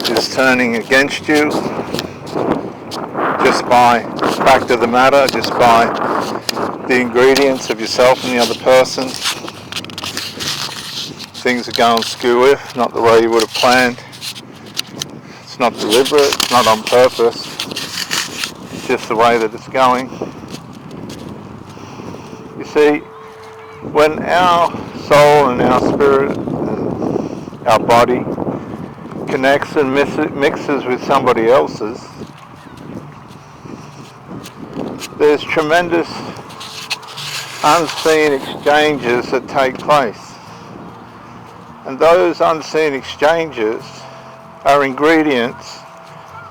is turning against you just by fact of the matter, just by the ingredients of yourself and the other person. Things are going skew-if, not the way you would have planned. It's not deliberate, it's not on purpose, it's just the way that it's going. You see, when our soul and our spirit and our body connects and mixes with somebody else's, there's tremendous unseen exchanges that take place. And those unseen exchanges are ingredients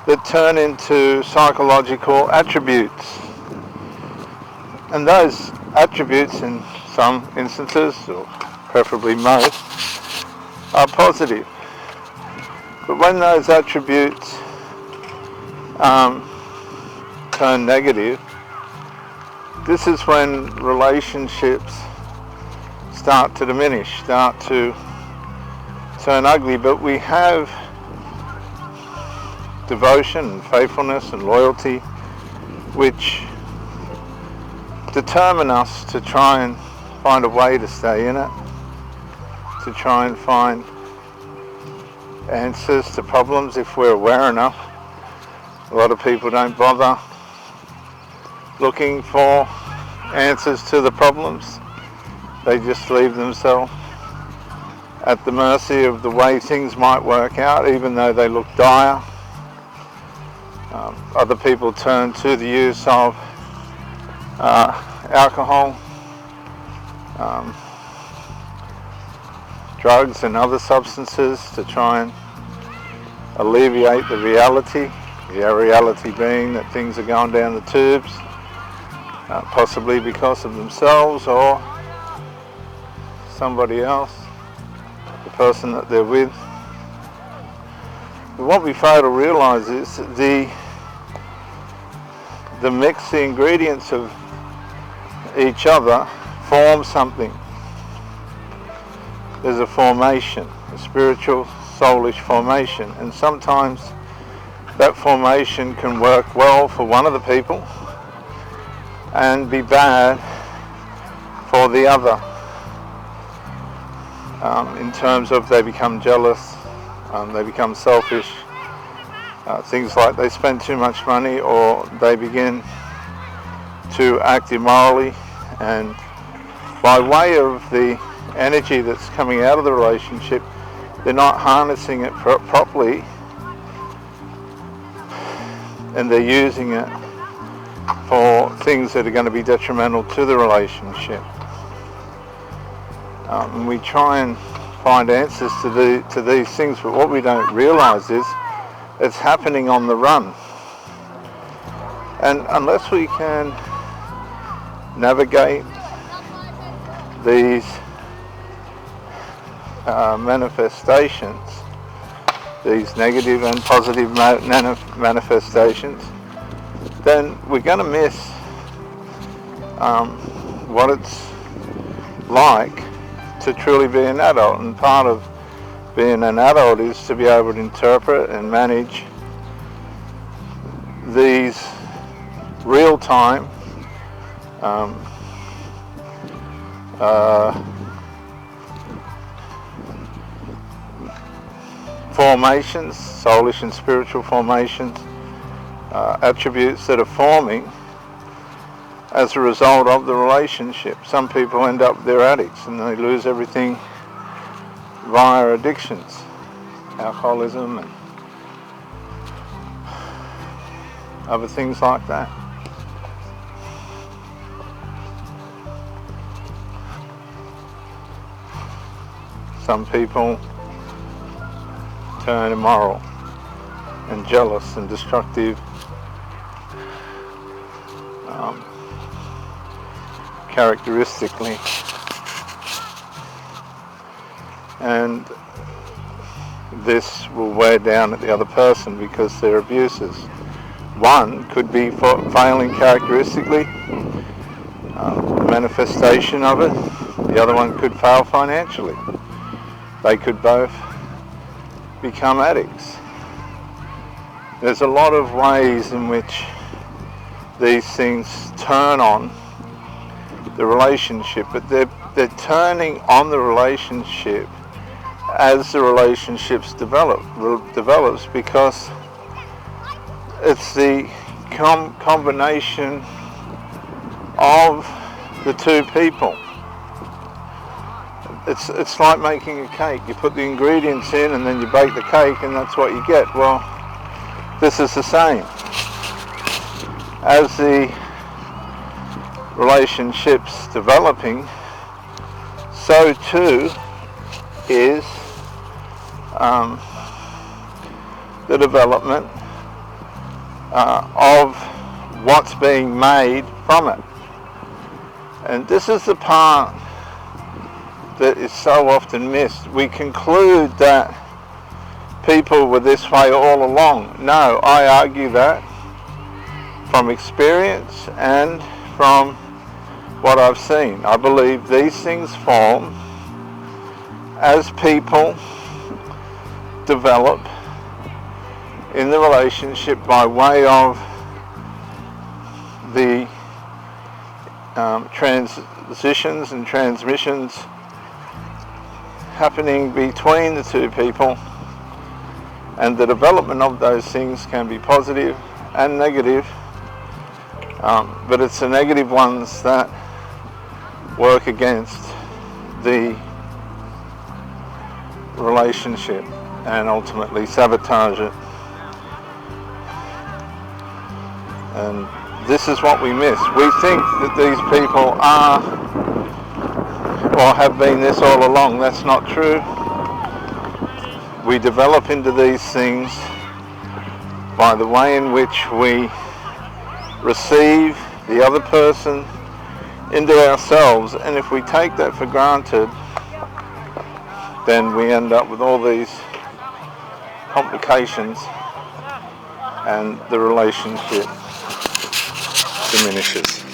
that turn into psychological attributes. And those attributes, in some instances, or preferably most, are positive. But when those attributes turn negative, this is when relationships start to diminish, start to turn ugly. But we have devotion and faithfulness and loyalty which determine us to try and find a way to stay in it, to try and find answers to problems if we're aware enough. A lot of people don't bother looking for answers to the problems. They just leave themselves at the mercy of the way things might work out, even though they look dire. Other people turn to the use of alcohol, drugs and other substances to try and alleviate the reality being that things are going down the tubes, possibly because of themselves or somebody else, the person that they're with. But what we fail to realise is the mix, the ingredients of each other form something. There's a formation, a spiritual, soulish formation, and sometimes that formation can work well for one of the people and be bad for the other, in terms of they become jealous, they become selfish, things like they spend too much money, or they begin to act immorally, and by way of the energy that's coming out of the relationship, they're not harnessing it properly, and they're using it for things that are going to be detrimental to the relationship. And we try and find answers to these things, but what we don't realise is it's happening on the run. And unless we can navigate these manifestations, these negative and positive manifestations, then we're going to miss what it's like to truly be an adult. And part of being an adult is to be able to interpret and manage these real-time formations, soulish and spiritual formations, attributes that are forming as a result of the relationship. Some people end up, they're addicts, and they lose everything via addictions, alcoholism and other things like that. Some people turn immoral and jealous and destructive, characteristically, and this will wear down at the other person because they're abusers. One could be failing characteristically, the manifestation of it. The other one could fail financially. They could both become addicts. There's a lot of ways in which these things turn on the relationship, but they're turning on the relationship as the relationships develops, because it's the combination of the two people. It's like making a cake. You put the ingredients in and then you bake the cake, and that's what you get. Well, this is the same. As the relationship's developing, so too is the development of what's being made from it. And this is the part that is so often missed. We conclude that people were this way all along. No, I argue that from experience and from what I've seen. I believe these things form as people develop in the relationship by way of the transitions and transmissions happening between the two people, and the development of those things can be positive and negative, but it's the negative ones that work against the relationship and ultimately sabotage it. And this is what we miss. We think that these people are or have been this all along. That's not true. We develop into these things by the way in which we receive the other person into ourselves, and if we take that for granted, then we end up with all these complications and the relationship diminishes.